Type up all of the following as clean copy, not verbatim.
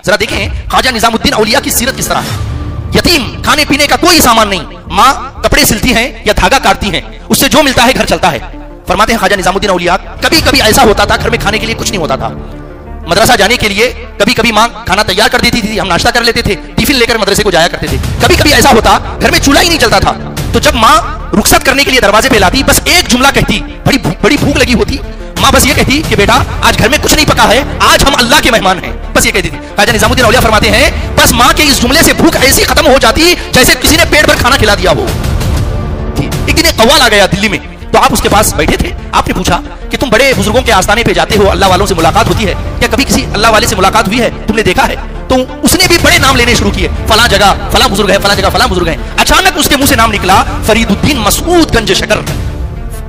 ذرا دیکھیں خواجہ نظام الدین اولیاء کی سیرت کس طرح ہے. یتیم, کھانے پینے کا کوئی سامان نہیں, ماں کپڑے سلتی ہیں یا دھاگا کاٹتی ہیں, اس سے جو ملتا ہے گھر چلتا ہے. فرماتے ہیں خواجہ نظام الدین اولیاء کبھی کبھی ایسا ہوتا تھا گھر میں کھانے کے لیے کچھ نہیں ہوتا تھا, مدرسہ جانے کے لیے کبھی کبھی ماں کھانا تیار کر دیتی تھی, ہم ناشتہ کر لیتے تھے, ٹفن لے کر مدرسے کو جایا کرتے تھے. کبھی کبھی ایسا ہوتا گھر میں چولہا ہی نہیں چلتا تھا, تو جب ماں رخصت کرنے کے لیے دروازے پہ لاتی بس ایک جملہ کہتی, بڑی بھوک لگی ہوتی, ماں بس یہ کہتی کہ بیٹا آج گھر میں کچھ نہیں پکا ہے, آج ہم اللہ کے مہمان ہیں, بس یہ کہتی تھی. خواجہ نظام الدین اولیاء فرماتے ہیں بس ماں کے اس جملے سے بھوک ایسی ختم ہو جاتی جیسے کسی نے پیٹ بھر کھانا کھلا دیا ہو. ایک دن ایک قوال آ گیا دلی میں, تو آپ اس کے پاس بیٹھے تھے, آپ نے پوچھا کہ تم بڑے بزرگوں کے آستانے پہ جاتے ہو, اللہ والوں سے ملاقات ہوتی ہے کیا, کبھی کسی اللہ والے سے ملاقات ہوئی ہے, تم نے دیکھا ہے؟ تو اس نے بھی بڑے نام لینے شروع کیے, فلاں جگہ فلاں بزرگ ہے, فلاں جگہ فلاں بزرگ ہے. اچانک اس کے منہ سے نام نکلا فرید الدین مسعود گنج شکر.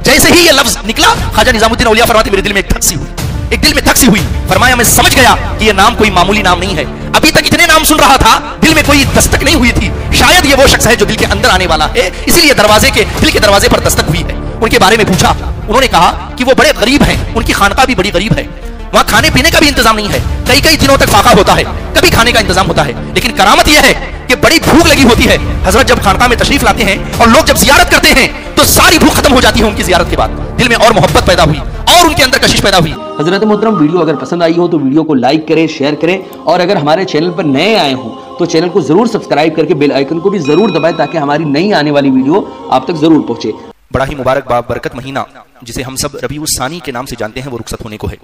جیسے ہی یہ لفظ نکلا خواجہ نظام الدین اولیاء فرماتے میرے دل میں ایک دل میں دھک سی ہوئی. فرمایا میں سمجھ گیا کہ یہ نام کوئی معمولی نام نہیں ہے, ابھی تک اتنے نام سن رہا تھا, دل میں کوئی دستک نہیں ہوئی تھی, شاید یہ وہ شخص ہے جو دل کے اندر آنے والا ہے, اسی لیے دل کے دروازے پر دستک ہوئی ہے. ان کے بارے میں پوچھا, انہوں نے کہا کہ وہ بڑے غریب ہیں, ان کی خانقاہ بھی بڑی غریب ہے, وہاں کھانے پینے کا بھی انتظام نہیں ہے, کئی دنوں تک فاقہ ہوتا ہے, کبھی کھانے کا انتظام ہوتا ہے, لیکن کرامت یہ ہے کہ بڑی بھوک لگی ہوتی ہے. حضرت جب خانقاہ میں تشریف لاتے ہیں اور لوگ جب زیارت کرتے ہیں تو ساری بھوک ختم ہو جاتی ہے ان کی زیارت کے بعد, دل میں اور محبت پیدا ہوئی اور ان کے اندر کشش پیدا ہوئی. حضرت محترم, ویڈیو اگر پسند آئی ہو تو ویڈیو کو لائک کریں, شیئر کریں, اور اگر ہمارے چینل پر نئے آئے ہوں تو چینل کو ضرور سبسکرائب کر کے بیل آئیکن کو بھی ضرور دبائیں تاکہ ہماری نئی آنے والی ویڈیو آپ تک ضرور پہنچے. بڑا ہی مبارک برکت مہینہ جسے ہم سب ربیع الثانی کے نام سے جانتے ہیں وہ رخصت ہونے کو ہے.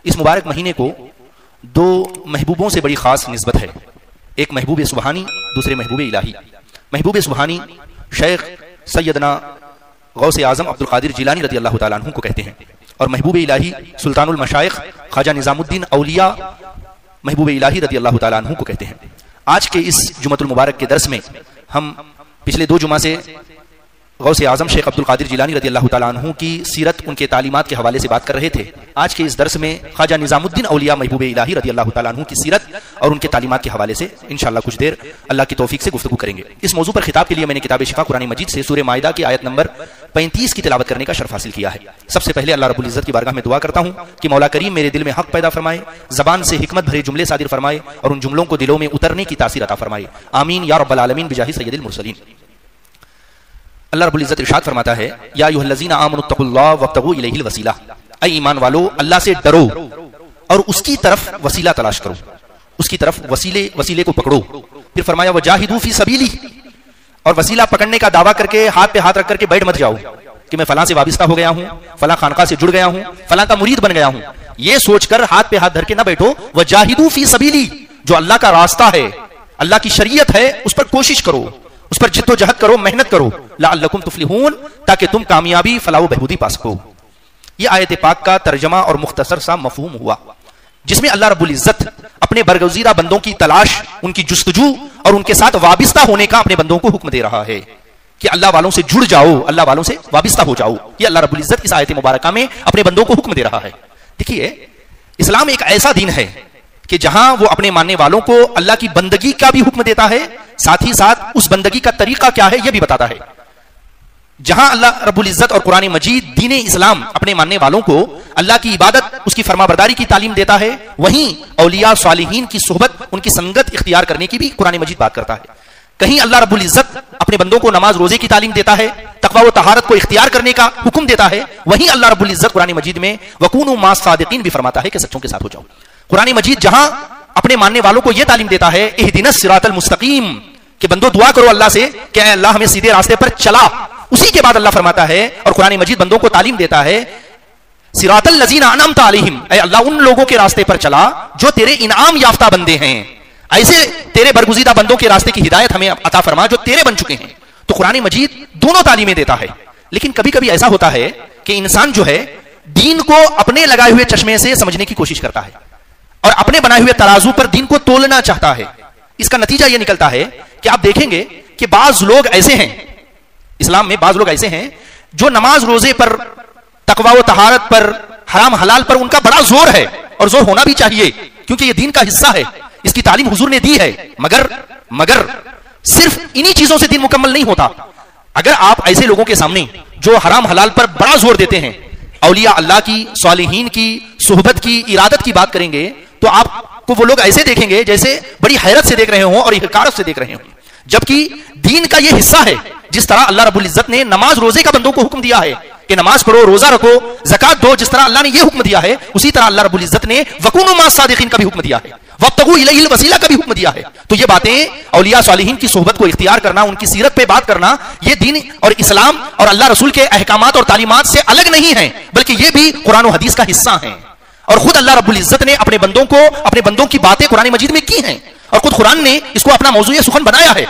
اس مبارک مہینے کو دو محبوبوں سے بڑی خاص نسبت ہے, ایک محبوب سبحانی, دوسرے محبوب الہی. محبوب سبحانی شیخ سیدنا غوث اعظم عبد القادر جیلانی رضی اللہ تعالیٰ عنہ کو کہتے ہیں, اور محبوب الہی سلطان المشائخ خواجہ نظام الدین اولیاء محبوب الہی رضی اللہ تعالیٰ عنہ کو کہتے ہیں. آج کے اس جمعۃ المبارک کے درس میں ہم پچھلے 2 جمعہ سے غوث اعظم شیخ عبد القادر جیلانی رضی اللہ تعالیٰ عنہ کی سیرت, ان کے تعلیمات کے حوالے سے بات کر رہے تھے. آج کے اس درس میں خواجہ نظام الدین اولیاء محبوب الہی رضی اللہ تعالیٰ عنہ کی سیرت اور ان کے تعلیمات کے حوالے سے انشاءاللہ کچھ دیر اللہ کی توفیق سے گفتگو کریں گے. اس موضوع پر خطاب کے لیے میں نے کتاب شفا قرآن مجید سے سورہ مائدہ کی آیت نمبر 35 کی تلاوت کرنے کا شرف حاصل کیا ہے. سب سے پہلے اللہ رب العزت کی بارگاہ میں دعا کرتا ہوں کہ مولا کریم میرے دل میں حق پیدا فرمائے, زبان سے حکمت بھرے جملے صادر فرمائے اور ان جملوں کو دلوں میں اترنے کی تاثیر عطا فرمائے. آمین یا رب العالمین بجاہ سید المرسلین. اللہ رب العزت ارشاد فرماتا ہے یا ایھا الذین آمنوا اتقوا اللہ وابتغوا الیہ الوسیلہ, اے ایمان والو اللہ سے ڈرو اور اس کی طرف وسیلہ تلاش کرو, اس کی طرف وسیلے کو پکڑو. پھر فرمایا وجاہدوا فی سبیلی, اور وسیلہ پکڑنے کا دعویٰ کر کے ہاتھ پہ ہاتھ رکھ کر کے بیٹھ مت جاؤ کہ میں فلاں سے وابستہ ہو گیا ہوں, فلاں خانقاہ سے جڑ گیا ہوں, فلاں کا مرید بن گیا ہوں. یہ سوچ کر ہاتھ پہ ہاتھ دھر کے نہ بیٹھو. وجاہدوا فی سبیلی, جو اللہ کا راستہ ہے, اللہ کی شریعت ہے, اس پر کوشش کرو, اس پر جد و جہد کرو, محنت کرو. لعلکم تفلحون, تاکہ تم کامیابی فلاح و بہبودی پا سکو. یہ آیت پاک کا ترجمہ اور مختصر سا مفہوم ہوا, جس میں اللہ رب العزت اپنے برگزیدہ بندوں کی تلاش, ان کی جستجو اور ان کے ساتھ وابستہ ہونے کا اپنے بندوں کو حکم دے رہا ہے کہ اللہ والوں سے جڑ جاؤ, اللہ والوں سے وابستہ ہو جاؤ. یہ اللہ رب العزت اس آیت مبارکہ میں اپنے بندوں کو حکم دے رہا ہے. دیکھیے, اسلام ایک ایسا دین ہے کہ جہاں وہ اپنے ماننے والوں کو اللہ کی بندگی کا بھی حکم دیتا ہے, ساتھ ہی ساتھ اس بندگی کا طریقہ کیا ہے یہ بھی بتاتا ہے. جہاں اللہ رب العزت اور قرآن مجید دین اسلام اپنے ماننے والوں کو اللہ کی عبادت, اس کی فرما برداری کی تعلیم دیتا ہے, وہیں اولیاء صالحین کی صحبت, ان کی سنگت اختیار کرنے کی بھی قرآن مجید بات کرتا ہے. کہیں اللہ رب العزت اپنے بندوں کو نماز روزے کی تعلیم دیتا ہے, تقوی و طہارت کو اختیار کرنے کا حکم دیتا ہے, وہیں اللہ رب العزت قرآن مجید میں وَكُونُوا مَعَ الصَّادِقِينَ بھی فرماتا ہے کہ سچوں کے ساتھ ہو جاؤ. قرآن مجید جہاں اپنے ماننے والوں کو یہ تعلیم دیتا ہے اہدنا الصراط المستقیم, کہ بندوں دعا کرو اللہ سے کہ اے اللہ ہمیں سیدھے راستے پر چلا. اسی کے بعد اللہ فرماتا ہے اور قرآن مجید بندوں کو تعلیم دیتا ہے صراط الذین انعمت علیہم, اے اللہ ان لوگوں کے راستے پر چلا جو تیرے انعام یافتہ بندے ہیں, ایسے تیرے برگزیدہ بندوں کے راستے کی ہدایت ہمیں عطا فرما جو تیرے بن چکے ہیں. تو قرآن مجید دونوں تعلیمیں دیتا ہے. لیکن کبھی کبھی ایسا ہوتا ہے کہ انسان جو ہے دین کو اپنے لگائے ہوئے چشمے سے سمجھنے کی کوشش کرتا ہے اور اپنے بنائے ہوئے ترازو پر دین کو تولنا چاہتا ہے. اس کا نتیجہ یہ نکلتا ہے کہ آپ دیکھیں گے کہ بعض لوگ ایسے ہیں, اسلام میں بعض لوگ ایسے ہیں جو نماز روزے پر, تقوی و طہارت پر, حرام حلال پر ان کا بڑا زور ہے, اور زور ہونا بھی چاہیے کیونکہ یہ دین کا حصہ ہے, اس کی تعلیم حضور نے دی ہے. مگر صرف انہی چیزوں سے دین مکمل نہیں ہوتا. اگر آپ ایسے لوگوں کے سامنے جو حرام حلال پر بڑا زور دیتے ہیں, اولیاء اللہ کی, صالحین کی صحبت کی, ارادت کی بات کریں گے, تو آپ کو وہ لوگ ایسے دیکھیں گے جیسے بڑی حیرت سے دیکھ رہے ہوں اور حقارت سے دیکھ رہے ہوں، جبکہ دین کا یہ حصہ ہے. جس طرح اللہ رب العزت نے نماز روزے کا بندوں کو حکم دیا ہے کہ نماز پڑھو، روزہ رکھو، زکات دو، جس طرح اللہ نے یہ حکم دیا ہے، اسی طرح اللہ رب العزت نے وَكُونُوا مَعَ الصَّادِقِينَ کا بھی حکم دیا ہے، وَابْتَغُوا إِلَيْهِ الْوَسِيلَةَ کا بھی حکم دیا ہے. تو یہ باتیں اولیاء صالحین کی صحبت کو اختیار کرنا، ان کی سیرت پہ بات کرنا، یہ دین اور اسلام اور اللہ رسول کے احکامات اور تعلیمات سے الگ نہیں ہیں، بلکہ یہ بھی قرآن و حدیث کا حصہ ہیں. اور خود اللہ رب العزت نے اپنے بندوں کی باتیں قرآن مجید میں کی ہیں، اور خود قرآن نے اس کو اپنا موضوع سخن بنایا ہے.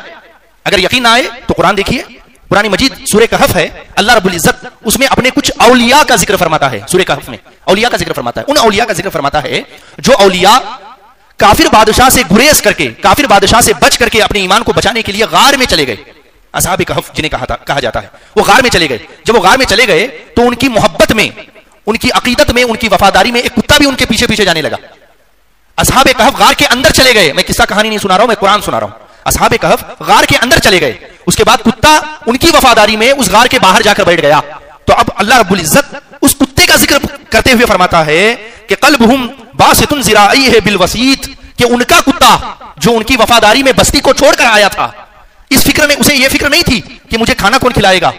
اگر یقین نہ آئے تو قرآن دیکھیے، قرآن مجید سورہ کہف ہے، اللہ رب العزت اس میں اپنے کچھ اولیاء کا ذکر فرماتا ہے. سورہ کہف میں اولیاء کا ذکر فرماتا ہے، ان اولیاء کا ذکر فرماتا ہے جو اولیاء کافر بادشاہ سے گریز کر کے، کافر بادشاہ سے بچ کر کے اپنے ایمان کو بچانے کے لیے غار میں چلے گئے. اصحاب کہف جنہیں کہا جاتا ہے، وہ غار میں چلے گئے. جب وہ غار میں چلے گئے تو ان کی محبت میں، ان کی عقیدت میں، ان کی وفاداری میں ایک کتا بھی ان کے پیچھے پیچھے جانے لگا. اصحاب کہف غار کے اندر چلے گئے. میں قصہ کہانی نہیں سنا رہا ہوں، میں قرآن سنا رہا ہوں. اصحاب کہف غار کے اندر چلے گئے، اس کے بعد کتا ان کی وفاداری میں اس غار کے باہر جا کر بیٹھ گیا. تو اب اللہ رب العزت اس کتے کا ذکر کرتے ہوئے فرماتا ہے کہ قلبہم باسط ذراعیہ بالوسیط، کہ ان کا کتا جو ان کی وفاداری میں بستی کو چھوڑ کر آیا تھا، اس فکر میں اسے یہ فکر نہیں تھی کہ مجھے کھانا کون کھلائے گا،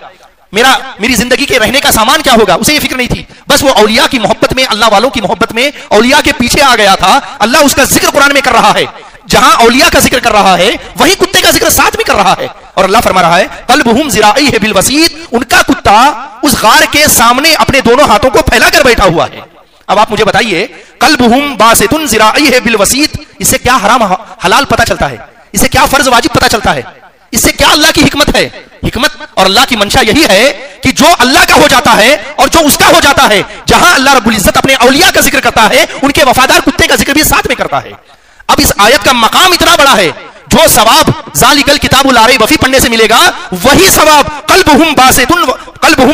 میری زندگی کے رہنے کا سامان کیا ہوگا، اسے یہ فکر نہیں تھی. بس وہ اولیاء کی محبت میں، اللہ والوں کی محبت میں اولیاء کے پیچھے آ گیا تھا. اللہ اس کا ذکر قرآن میں کر رہا ہے، جہاں اولیاء کا ذکر کر رہا ہے وہی کتے کا ذکر ساتھ میں کر رہا ہے. اور اللہ فرما رہا ہے قلبہم ذراعیہ بالوسیط، ان کا کتا اس غار کے سامنے اپنے دونوں ہاتھوں کو پھیلا کر بیٹھا ہوا ہے. اب آپ مجھے بتائیے، قلبہم باسط ذراعیہ بالوسیط، اس سے کیا حرام حلال پتہ چلتا ہے؟ اس سے کیا فرض واجب پتہ چلتا ہے؟ اس سے کیا اللہ کی حکمت ہے؟ حکمت اور اللہ کی منشا یہی ہے کہ جو اللہ کا ہو جاتا ہے اور جو اس کا ہو جاتا ہے، جہاں اللہ رب العزت اپنے اولیاء کا ذکر کرتا ہے، ان کے وفادار کتے کا ذکر بھی ساتھ میں کرتا ہے. اب اس آیت کا مقام اتنا بڑا ہے، جو ثواب ذالک الکتاب لا ریب فیہ پڑھنے سے ملے گا، وہی ثواب قلبہم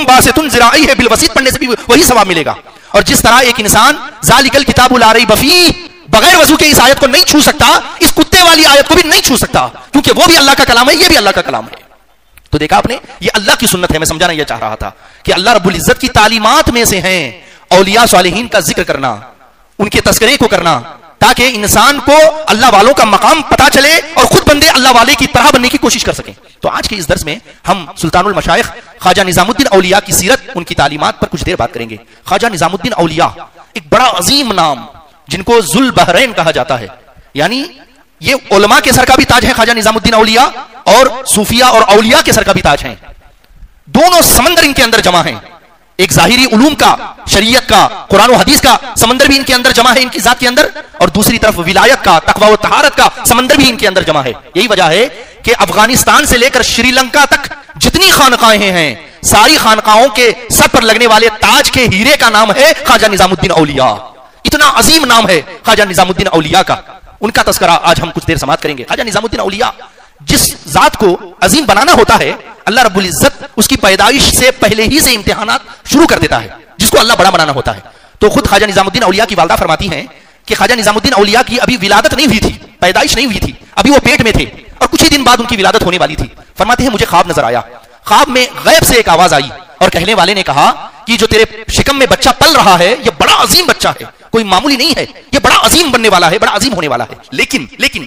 باسط ذراعیہ بالوسیط پڑھنے سے بھی وہی ثواب ملے گا. اور جس طرح ایک انسان ذالک الکتاب لا ریب فیہ بغیر وضو کے اس آیت کو نہیں چھو سکتا، اس کتے والی آیت کو بھی نہیں چھو سکتا، کیونکہ وہ بھی اللہ کا کلام ہے، یہ بھی اللہ کا کلام ہے. تو دیکھا آپ نے، یہ اللہ کی سنت ہے. میں سمجھانا یہ چاہ رہا تھا کہ اللہ رب العزت کی تعلیمات میں سے ہیں اولیاء صالحین کا ذکر کرنا، ان کے تذکرے کو کرنا، تاکہ انسان کو اللہ والوں کا مقام پتہ چلے اور خود بندے اللہ والے کی طرح بننے کی کوشش کر سکیں. تو آج کے اس درس میں ہم سلطان المشائخ خواجہ نظام الدین اولیاء کی سیرت، ان کی تعلیمات پر کچھ دیر بات کریں گے. خواجہ نظام الدین اولیاء ایک بڑا عظیم نام، جن کو ذو البحرین کہا جاتا ہے، یعنی یہ علماء کے سر کا بھی تاج ہے خواجہ نظام الدین اولیاء، اور صوفیہ اور اولیاء کے سر کا بھی تاج ہیں. دونوں سمندر ان کے اندر جمع ہیں. ایک ظاہری علوم کا، شریعت کا، قرآن و حدیث کا سمندر بھی ان کے اندر جمع ہے، ان کی ذات کے اندر، اور دوسری طرف ولایت کا، تقوی و طہارت کا سمندر بھی ان کے اندر جمع ہے. یہی وجہ ہے کہ افغانستان سے لے کر شری لنکا تک جتنی خانقاہیں ہیں، ساری خانقاہوں کے سر پر لگنے والے تاج کے ہیرے کا نام ہے خواجہ نظام الدین اولیاء. اتنا عظیم نام ہے خواجہ نظام الدین اولیاء کا. ان کا تذکرہ آج ہم کچھ دیر سماعت کریں گے. خواجہ نظام الدین اولیاء، جس ذات کو عظیم بنانا ہوتا ہے، اللہ رب العزت اس کی پیدائش سے پہلے ہی سے امتحانات شروع کر دیتا ہے. جس کو اللہ بڑا بنانا ہوتا ہے، تو خود خواجہ نظام الدین اولیاء کی والدہ فرماتی ہیں کہ خواجہ نظام الدین اولیاء کی ابھی ولادت نہیں ہوئی تھی، پیدائش نہیں ہوئی تھی، ابھی وہ پیٹ میں تھے، اور کچھ ہی دن بعد ان کی ولادت ہونے والی تھی. فرماتے ہیں مجھے خواب نظر آیا، خواب میں غیب سے ایک آواز آئی، اور کہنے والے نے کہا کہ جو تیرے شکم میں بچہ پل رہا ہے، یہ بڑا عظیم بچہ ہے، کوئی معمولی نہیں ہے، یہ بڑا عظیم بننے والا ہے، بڑا عظیم ہونے والا ہے. لیکن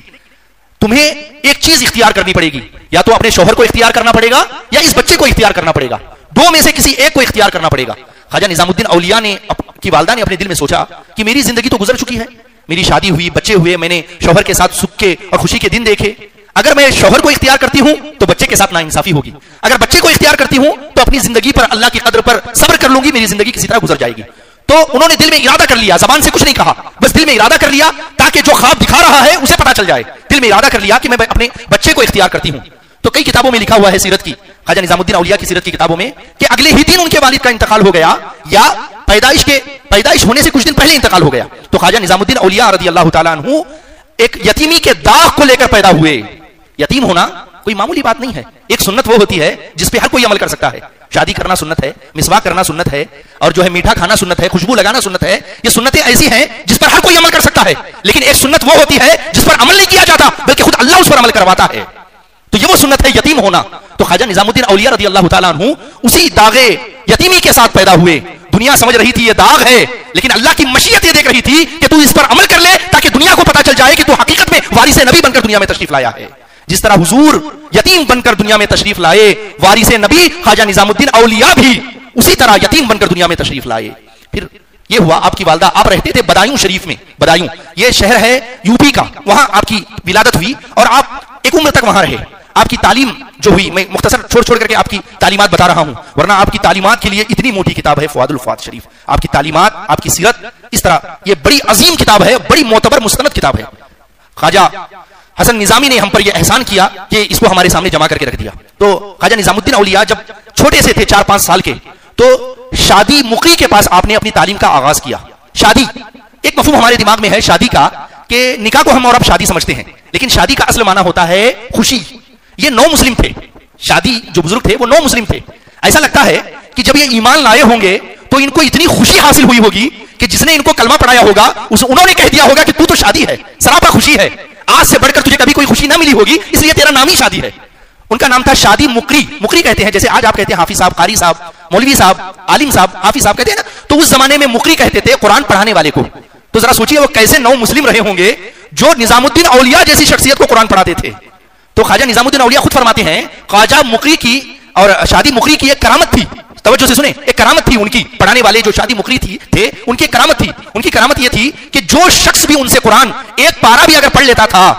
تمہیں ایک چیز اختیار کرنی پڑے گی، یا تو اپنے شوہر کو اختیار کرنا پڑے گا یا اس بچے کو اختیار کرنا پڑے گا، دو میں سے کسی ایک کو اختیار کرنا پڑے گا. خواجہ نظام الدین اولیاء نے کی والدہ نے اپنے دل میں سوچا کہ میری زندگی تو گزر چکی ہے، میری شادی ہوئی، بچے ہوئے، میں نے شوہر کے ساتھ سکھ کے اور خوشی کے دن دیکھے. اگر میں شوہر کو اختیار کرتی ہوں تو بچے کے ساتھ ناانصافی ہوگی، اگر بچے کو اختیار کرتی ہوں تو اپنی زندگی پر، اللہ کی قدر پر صبر کر لوں گی، میری زندگی کسی طرح گزر جائے گی. تو انہوں نے دل میں ارادہ کر لیا، زبان سے کچھ نہیں کہا، بس دل میں ارادہ کر لیا تاکہ جو خواب دکھا رہا ہے اسے پتا چل جائے. دل میں ارادہ کر لیا کہ میں اپنے بچے کو اختیار کرتی ہوں. تو کئی کتابوں میں لکھا ہوا ہے سیرت کی، خواجہ نظام الدین اولیاء کی سیرت کی کتابوں میں، کہ اگلے ہی دن ان کے والد کا انتقال ہو گیا، یا پیدائش ہونے سے کچھ دن پہلے انتقال ہو گیا. تو خواجہ نظام الدین اولیاء رضی اللہ تعالیٰ عنہ ایک یتیمی کے داغ کو لے کر پیدا ہوئے. یتیم ہونا کوئی معمولی بات نہیں ہے. ایک سنت وہ ہوتی ہے جس پہ ہر کوئی عمل کر سکتا ہے. شادی کرنا سنت ہے، مسواک کرنا سنت ہے، اور جو ہے میٹھا کھانا سنت ہے، خوشبو لگانا سنت ہے. یہ سنتیں ایسی ہیں جس پر ہر کوئی عمل کر سکتا ہے. لیکن ایک سنت وہ ہوتی ہے جس پر عمل نہیں کیا جاتا بلکہ خود اللہ اس پر عمل کرواتا ہے. تو یہ وہ سنت ہے یتیم ہونا. تو خواجہ نظام الدین اولیاء رضی اللہ تعالیٰ عنہ اسی داغے یتیمی کے ساتھ پیدا ہوئے. دنیا سمجھ رہی تھی یہ داغ ہے، لیکن اللہ کی مشیت یہ دیکھ رہی تھی کہ تو اس پر عمل کر لے تاکہ دنیا کو پتا چل جائے کہ تو حقیقت میں وارث نبی بن کر دنیا میں تشریف لایا ہے. جس طرح حضور یتیم بن کر دنیا میں تشریف لائے، وارث نبی خواجہ نظام الدین اولیاء بھی اسی طرح یتیم بن کر دنیا میں تشریف لائے. پھر یہ ہوا آپ کی والدہ، آپ رہتے تھے بدایوں شریف میں. بدایوں یہ شہر ہے یو پی کا، وہاں آپ کی ولادت ہوئی اور آپ ایک عمر تک وہاں رہے. آپ کی تعلیم جو ہوئی، میں مختصر چھوڑ کر کے آپ کی تعلیمات بتا رہا ہوں، ورنہ آپ کی تعلیمات کے لیے اتنی موٹی کتاب ہے فؤاد الفؤاد شریف. آپ کی تعلیمات، آپ کی سیرت، اس طرح یہ بڑی عظیم کتاب ہے، بڑی معتبر مستند کتاب ہے. خواجہ حسن نظامی نے ہم پر یہ احسان کیا کہ اس کو ہمارے سامنے جمع کر کے رکھ دیا. تو خواجہ نظام الدین اولیاء جب چھوٹے سے تھے 4-5 سال کے، تو شادی مقری کے پاس آپ نے اپنی تعلیم کا آغاز کیا. شادی ایک مفہوم ہمارے دماغ میں ہے شادی کا کہ نکاح کو ہم اور اب شادی سمجھتے ہیں، لیکن شادی کا اصل معنی ہوتا ہے خوشی. یہ نو مسلم تھے، شادی جو بزرگ تھے وہ نو مسلم تھے. ایسا لگتا ہے کہ جب یہ ایمان لائے ہوں گے تو ان کو اتنی خوشی حاصل ہوئی ہوگی کہ جس نے ان کو کلمہ پڑھایا ہوگا انہوں نے کہہ دیا ہوگا کہ تو شادی ہے، سراپا خوشی ہے، آج سے بڑھ کر تجھے کبھی کوئی خوشی نہ ملی ہوگی، اس لیے تیرا نام ہی شادی ہے. ان کا نام تھا شادی مقری. مقری کہتے ہیں جیسے آج آپ کہتے ہیں حافظ صاحب، قاری صاحب، مولوی صاحب، عالم صاحب، حافظ صاحب کہتے ہیں نا، تو اس زمانے میں مقری کہتے تھے قرآن پڑھانے والے کو. تو ذرا سوچئے وہ کیسے نو مسلم رہے ہوں گے جو نظام الدین اولیاء جیسی شخصیت کو قرآن پڑھاتے تھے. تو خواجہ نظام الدین اولیاء خود فرماتے ہیں خواجہ مقری کی اور شادی مقری کی ایک کرامت تھی. توجہ سے سنیں، ایک کرامت تھی ان کی، پڑھانے والے جو شادی مقری تھے ان کی کرامت تھی. ان کی کرامت یہ تھی کہ جو شخص بھی ان سے قرآن ایک پارا بھی اگر پڑھ لیتا تھا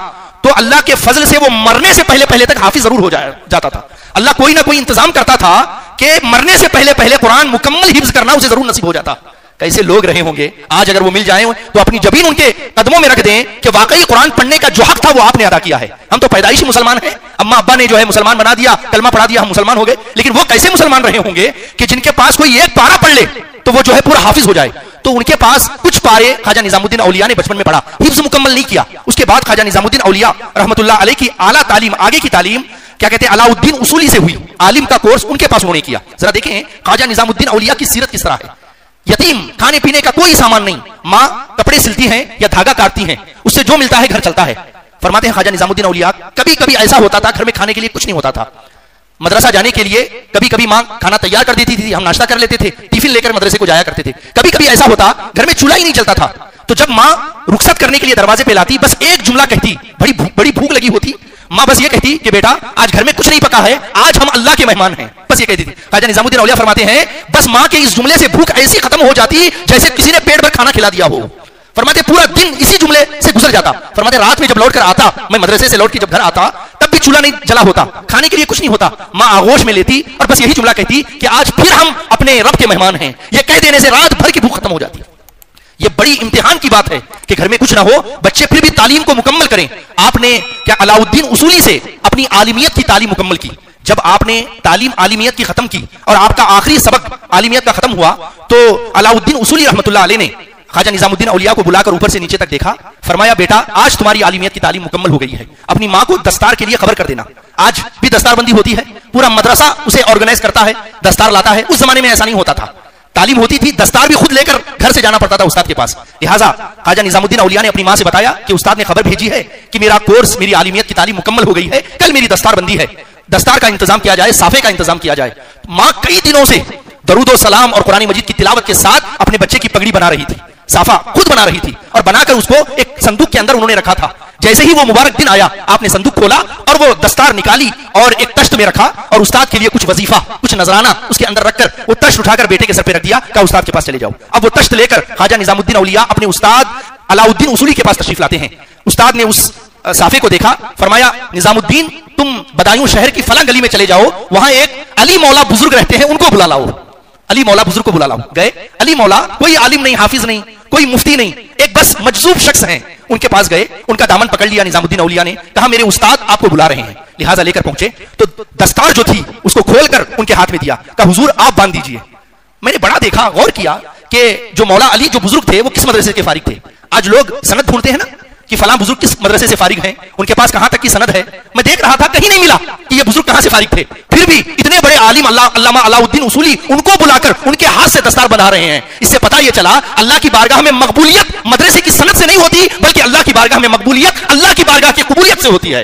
تو اللہ کے فضل سے وہ مرنے سے پہلے تک حافظ ضرور ہو جاتا تھا. اللہ کوئی نہ کوئی انتظام کرتا تھا کہ مرنے سے پہلے قرآن مکمل حفظ کرنا اسے ضرور نصیب ہو جاتا. کیسے لوگ رہے ہوں گے آج، اگر وہ مل جائیں تو اپنی جبین ان کے قدموں میں رکھ دیں کہ واقعی قرآن پڑھنے کا جو حق تھا وہ آپ نے ادا کیا ہے. ہم تو پیدائشی مسلمان ہیں، اما ابا نے جو ہے مسلمان بنا دیا، کلمہ پڑھا دیا، ہم مسلمان ہو گئے. لیکن وہ کیسے مسلمان رہے ہوں گے کہ جن کے پاس کوئی ایک پارا پڑھ لے تو وہ جو ہے پورا حافظ ہو جائے. تو ان کے پاس کچھ پارے خواجہ نظام الدین اولیاء نے بچپن میں پڑھا، حفظ مکمل نہیں کیا. اس کے بعد خواجہ نظام الدین اولیاء رحمۃ اللہ علیہ کی اعلیٰ تعلیم، آگے کی تعلیم کیا کہتے ہیں علاء الدین اصولی سے ہوئی. عالم کا کورس ان کے پاس انہوں نے کیا. ذرا دیکھیں خواجہ نظام الدین اولیاء کی سیرت کس طرح ہے. یتیم، کھانے پینے کا کوئی سامان نہیں، ماں کپڑے سلتی ہیں یا دھاگا کاٹتی ہیں، اس سے جو ملتا ہے گھر چلتا ہے. فرماتے ہیں خواجہ نظام الدین اولیاء کبھی کبھی ایسا ہوتا تھا گھر میں کھانے کے لیے کچھ نہیں ہوتا تھا. مدرسہ جانے کے لیے کبھی کبھی ماں کھانا تیار کر دیتی تھی، ہم ناشتہ کر لیتے تھے، ٹفن لے کر مدرسے کو جایا کرتے تھے. کبھی کبھی ایسا ہوتا گھر میں چولہا ہی نہیں چلتا تھا، تو جب ماں رخصت کرنے کے لیے دروازے پہ لاتی بس ایک جملہ کہتی، بڑی بھوک لگی ہوتی، ماں بس یہ کہتی کہ بیٹا آج گھر میں کچھ نہیں پکا ہے، آج ہم اللہ کے مہمان ہیں، بس یہ کہتی تھی. خواجہ نظام الدین اولیاء فرماتے ہیں بس ماں کے اس جملے سے بھوک ایسی ختم ہو جاتی جیسے کسی نے پیٹ بھر کھانا کھلا دیا ہو. فرماتے پورا دن اسی جملے سے گزر جاتا. فرماتے رات میں جب لوٹ کر آتا، میں مدرسے سے لوٹ کے جب گھر آتا تب بھی چولہا نہیں جلا ہوتا، کھانے کے لیے کچھ نہیں ہوتا. ماں آغوش میں لیتی اور بس یہی جملہ کہتی کہ آج پھر ہم اپنے رب کے مہمان ہیں. یہ کہہ دینے سے رات بھر کی بھوک ختم ہو جاتی. یہ بڑی امتحان کی بات ہے کہ گھر میں کچھ نہ ہو، بچے پھر بھی تعلیم کو مکمل کریں. آپ نے کیا علاء الدین اصولی سے اپنی عالمیت کی تعلیم مکمل کی. جب آپ نے تعلیم عالمیت کی ختم کی اور آپ کا آخری سبق عالمیت کا ختم ہوا تو علاء الدین اصولی رحمۃ اللہ علیہ نے خواجہ نظام الدین اولیاء کو بلا کر اوپر سے نیچے تک دیکھا. فرمایا بیٹا آج تمہاری عالمیت کی تعلیم مکمل ہو گئی ہے، اپنی ماں کو دستار کے لیے خبر کر دینا. آج بھی دستار بندی ہوتی ہے، پورا مدرسہ اسے آرگنائز کرتا ہے، دستار لاتا ہے. اس زمانے میں ایسا نہیں ہوتا تھا، تعلیم ہوتی تھی دستار بھی خود لے کر گھر سے جانا پڑتا تھا استاد کے پاس. لہٰذا خواجہ نظام الدین اولیاء نے اپنی ماں سے بتایا کہ استاد نے خبر بھیجی ہے کہ میرا کورس، میری عالمیت کی تعلیم مکمل ہو گئی ہے، کل میری دستار بندی ہے، دستار کا انتظام کیا جائے، صافے کا انتظام کیا جائے. ماں کئی دنوں سے درود و سلام اور قرآن مجید کی تلاوت کے ساتھ اپنے بچے کی پگڑی بنا رہی تھی، صافہ خود بنا رہی تھی اور بنا کر اس کو ایک صندوق کے اندر انہوں نے رکھا تھا. جیسے ہی وہ مبارک دن آیا آپ نے صندوق کھولا اور وہ دستار نکالی اور ایک تشت میں رکھا اور استاد کے لیے کچھ وظیفہ، کچھ نذرانہ اس کے اندر رکھ کر وہ تشت اٹھا کر بیٹے کے سر پہ رکھ دیا، کہا استاد کے پاس چلے جاؤ. اب وہ تشت لے کر خواجہ نظام الدین اولیاء اپنے استاد علاء الدین اصولی کے پاس تشریف لاتے ہیں. استاد نے اس صافے کو دیکھا، فرمایا نظام الدین تم بدایوں شہر کی فلاں گلی میں چلے جاؤ، وہاں ایک علی مولا بزرگ رہتے ہیں، ان کو بلا لاؤ. علی مولا بزرگ کو بلا لاؤ. گئے علی مولا، کوئی عالم نہیں، حافظ نہیں، کوئی مفتی نہیں، ایک بس مجذوب شخص ہیں. ان کے پاس گئے، ان کا دامن پکڑ لیا نظام الدین اولیاء نے، کہا میرے استاد آپ کو بلا رہے ہیں. لہٰذا لے کر پہنچے تو دستار جو تھی اس کو کھول کر ان کے ہاتھ میں دیا، کہا حضور آپ باندھ دیجئے. میں نے بڑا دیکھا، غور کیا کہ جو مولا علی جو بزرگ تھے وہ کس مدرسے کے فارغ تھے. آج لوگ سند ڈھونڈتے ہیں نا کہ فلاں بزرگ کس مدرسے سے فارغ ہیں، ان کے پاس کہاں تک کی سند ہے. میں دیکھ رہا تھا کہیں نہیں ملا کہ یہ بزرگ کہاں سے فارغ تھے. پھر بھی اتنے بڑے عالم علامہ علاء الدین اصولی ان کو بلا کر ان کے ہاتھ سے دستار بنا رہے ہیں. اس سے پتہ یہ چلا اللہ کی بارگاہ میں مقبولیت مدرسے کی سند سے نہیں ہوتی، بلکہ اللہ کی بارگاہ میں مقبولیت اللہ کی بارگاہ کی قبولیت سے ہوتی ہے.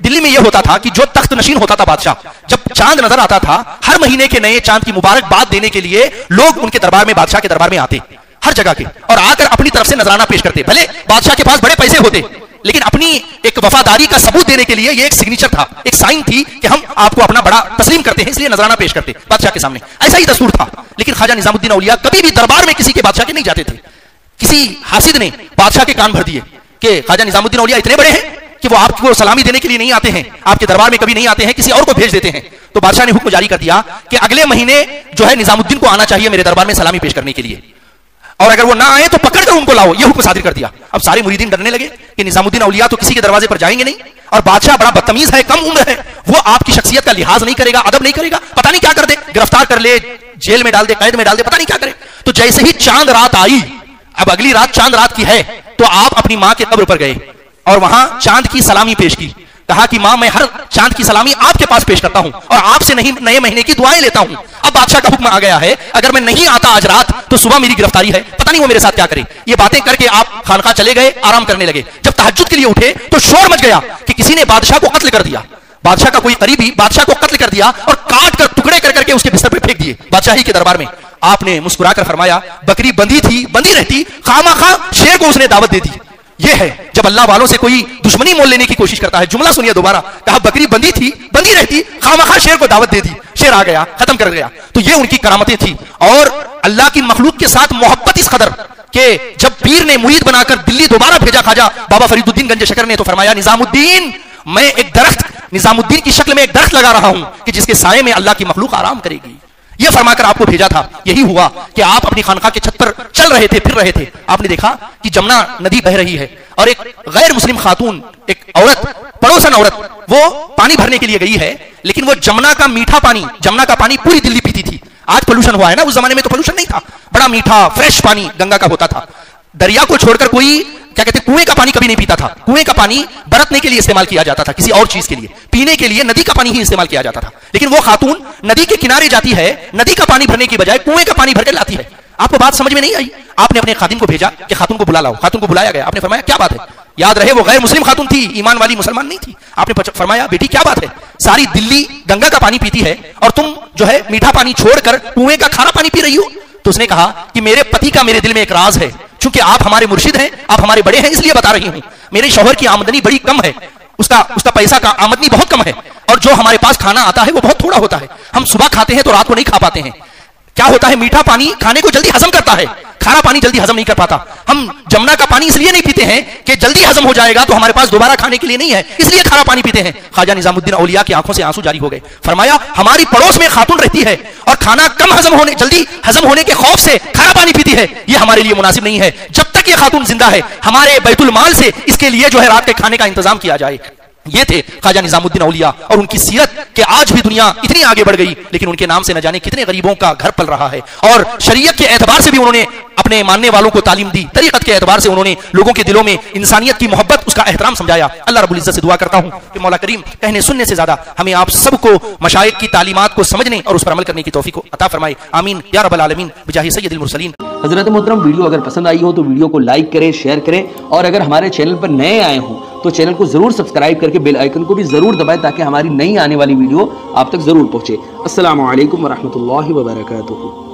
دلی میں یہ ہوتا تھا کہ جو تخت نشین ہوتا تھا بادشاہ، جب چاند نظر آتا تھا ہر مہینے کے نئے چاند کی مبارکباد دینے کے لیے لوگ ان کے دربار میں، بادشاہ کے دربار میں آتے ہر جگہ کے، اور آ کر اپنی طرف سے نذرانہ پیش کرتے. بھلے بادشاہ کے پاس بڑے پیسے ہوتے لیکن اپنی ایک وفاداری کا ثبوت دینے کے لیے یہ ایک سگنیچر تھا، ایک سائن تھی کہ ہم آپ کو اپنا بڑا تسلیم کرتے ہیں، اس لیے نذرانہ پیش کرتے بادشاہ کے سامنے. ایسا ہی دستور تھا. لیکن خواجہ نظام الدین اولیاء کبھی بھی دربار میں کسی کے بادشاہ کے نہیں جاتے تھے. کسی حاسد نے بادشاہ کے کان بھر دیے کہ خواجہ نظام الدین اولیاء اتنے بڑے ہیں کہ وہ آپ کو سلامی دینے کے لیے نہیں آتے ہیں، آپ کے دربار میں کبھی نہیں آتے ہیں، کسی اور کو بھیج دیتے ہیں. تو بادشاہ نے حکم جاری کر دیا کہ اگلے مہینے جو ہے نظام الدین کو آنا چاہیے میرے دربار میں سلامی پیش کرنے کے لیے، اور اگر وہ نہ آئے تو پکڑ کر ان کو لاؤ. یہ حکم صادر کر دیا. اب سارے مریدین ڈرنے لگے کہ نظام الدین اولیاء تو کسی کے دروازے پر جائیں گے نہیں، اور بادشاہ بڑا بدتمیز ہے، کم عمر ہے، وہ آپ کی شخصیت کا لحاظ نہیں کرے گا، ادب نہیں کرے گا، پتہ نہیں کیا کر دے، گرفتار کر لے، جیل میں ڈال دے، قید میں ڈال دے، پتہ نہیں کیا کرے. تو جیسے ہی چاند رات آئی، اب اگلی رات چاند رات کی ہے، تو آپ اپنی ماں کے قبر پر گئے اور وہاں چاند کی سلامی پیش کی. کہا کہ ماں میں ہر چاند کی سلامی آپ کے پاس پیش کرتا ہوں اور آپ سے نہیں نئے مہینے کی دعائیں لیتا ہوں. اب بادشاہ کا حکم آ گیا ہے، اگر میں نہیں آتا آج رات تو صبح میری گرفتاری ہے، پتہ نہیں وہ میرے ساتھ کیا کرے. یہ باتیں کر کے آپ خانقاہ چلے گئے، آرام کرنے لگے. جب تہجد کے لیے اٹھے تو شور مچ گیا کہ کسی نے بادشاہ کو قتل کر دیا. بادشاہ کا کوئی قریبی بادشاہ کو قتل کر دیا اور کاٹ کر ٹکڑے کر کے اس کے بستر پہ پھینک دیے بادشاہی کے دربار میں. آپ نے مسکرا کر فرمایا بکری بندھی تھی، بندھی رہتی، خامخواہ شیر کو اس نے دعوت دے دی. یہ ہے جب اللہ والوں سے کوئی دشمنی مول لینے کی کوشش کرتا ہے. جملہ سنیے دوبارہ، کہا بکری بندھی تھی، بندھی رہتی، خامخواہ شیر کو دعوت دے دی، شیر آ گیا، ختم کر گیا. تو یہ ان کی کرامتیں تھی. اور اللہ کی مخلوق کے ساتھ محبت اس قدر کہ جب پیر نے مرید بنا کر دلی دوبارہ بھیجا خواجہ بابا فرید الدین گنج شکر نے، تو فرمایا نظام الدین میں ایک درخت، نظام الدین کی شکل میں ایک درخت لگا رہا ہوں کہ جس کے سائے میں اللہ کی مخلوق آرام کرے گی. یہ فرما کر آپ کو بھیجا تھا. یہی ہوا کہ آپ اپنی خانقاہ کے چھت پر چل رہے تھے، پھر رہے تھے. آپ نے دیکھا کہ جمنا ندی بہ رہی ہے اور ایک غیر مسلم خاتون، ایک عورت، پڑوسن عورت، وہ پانی بھرنے کے لیے گئی ہے، لیکن وہ جمنا کا میٹھا پانی، جمنا کا پانی پوری دلی پیتی تھی. آج پولوشن ہوا ہے نا، اس زمانے میں تو پولوشن نہیں تھا. بڑا میٹھا فریش پانی گنگا کا ہوتا تھا. دریا کو چھوڑ کر کوئی کیا کہتے ہیں کنویں کا پانی کبھی نہیں پیتا تھا. کنویں کا پانی برتنے کے لیے استعمال کیا جاتا تھا، کسی اور چیز کے لیے. پینے کے لیے ندی کا پانی ہی استعمال کیا جاتا تھا. لیکن وہ خاتون ندی کے کنارے جاتی ہے، ندی کا پانی بھرنے کی بجائے کنویں کا پانی بھر کے لاتی ہے. آپ کو بات سمجھ میں نہیں آئی؟ آپ نے اپنے خادم کو بھیجا کہ خاتون کو بلا لاؤ. خاتون کو بلایا گیا. آپ نے فرمایا کیا بات ہے؟ یاد رہے وہ غیر مسلم خاتون تھی، ایمان والی مسلمان نہیں تھی. آپ نے فرمایا بیٹی کیا بات ہے؟ ساری دلی گنگا کا پانی پیتی ہے اور تم جو ہے میٹھا پانی چھوڑ کر کنویں کا کھارا پانی پی رہی ہو. تو اس نے کہا کہ میرے پتی کا میرے دل میں ایک راز ہے، چونکہ آپ ہمارے مرشد ہیں، آپ ہمارے بڑے ہیں، اس لیے بتا رہی ہوں. میرے شوہر کی آمدنی بڑی کم ہے، اس کا پیسہ کا آمدنی بہت کم ہے، اور جو ہمارے پاس کھانا آتا ہے وہ بہت تھوڑا ہوتا ہے. ہم صبح کھاتے ہیں تو رات کو نہیں کھا پاتے ہیں. کیا ہوتا ہے، میٹھا پانی کھانے کو جلدی ہضم کرتا ہے، کھارا پانی جلدی ہضم نہیں کر پاتا. ہم جمنا کا پانی اس لیے نہیں پیتے ہیں کہ جلدی ہضم ہو جائے گا تو ہمارے پاس دوبارہ کھانے کے لیے نہیں ہے، اس لیے کھارا پانی پیتے ہیں. خواجہ نظام الدین اولیاء کی آنکھوں سے آنسو جاری ہو گئے. فرمایا ہماری پڑوس میں خاتون رہتی ہے اور کھانا کم جلدی ہضم ہونے کے خوف سے کھارا پانی پیتی ہے، یہ ہمارے لیے مناسب نہیں ہے. جب تک یہ خاتون زندہ ہے ہمارے بیت المال سے اس کے لیے جو ہے رات کے کھانے کا انتظام کیا جائے. یہ تھے خواجہ نظام الدین اولیاء اور ان کی سیرت کہ آج بھی دنیا اتنی آگے بڑھ گئی لیکن ان کے نام سے نہ جانے کتنے غریبوں کا گھر پل رہا ہے. اور شریعت کے اعتبار سے بھی انہوں نے اپنے ماننے والوں کو تعلیم دی، طریقت کے اعتبار سے انہوں نے لوگوں کے دلوں میں انسانیت کی محبت، اس کا احترام سمجھایا. اللہ رب العزت سے دعا کرتا ہوں کہ مولا کریم کہنے سننے سے زیادہ ہمیں آپ سب کو مشائخ کی تعلیمات کو سمجھنے اور اس پر عمل کرنے کی توفیق عطا فرمائے. آمین یا رب العالمین بجاہ سید المرسلین. حضرت محترم ویڈیو اگر پسند آئی ہو تو ویڈیو کو لائک کریں، شیئر کریں، اور اگر ہمارے چینل پر نئے آئے ہوں تو چینل کو ضرور سبسکرائب کر کے بیل آئیکن کو بھی ضرور دبائیں تاکہ ہماری نئی آنے والی ویڈیو آپ تک ضرور پہنچے. السلام علیکم ورحمۃ اللہ وبرکاتہ.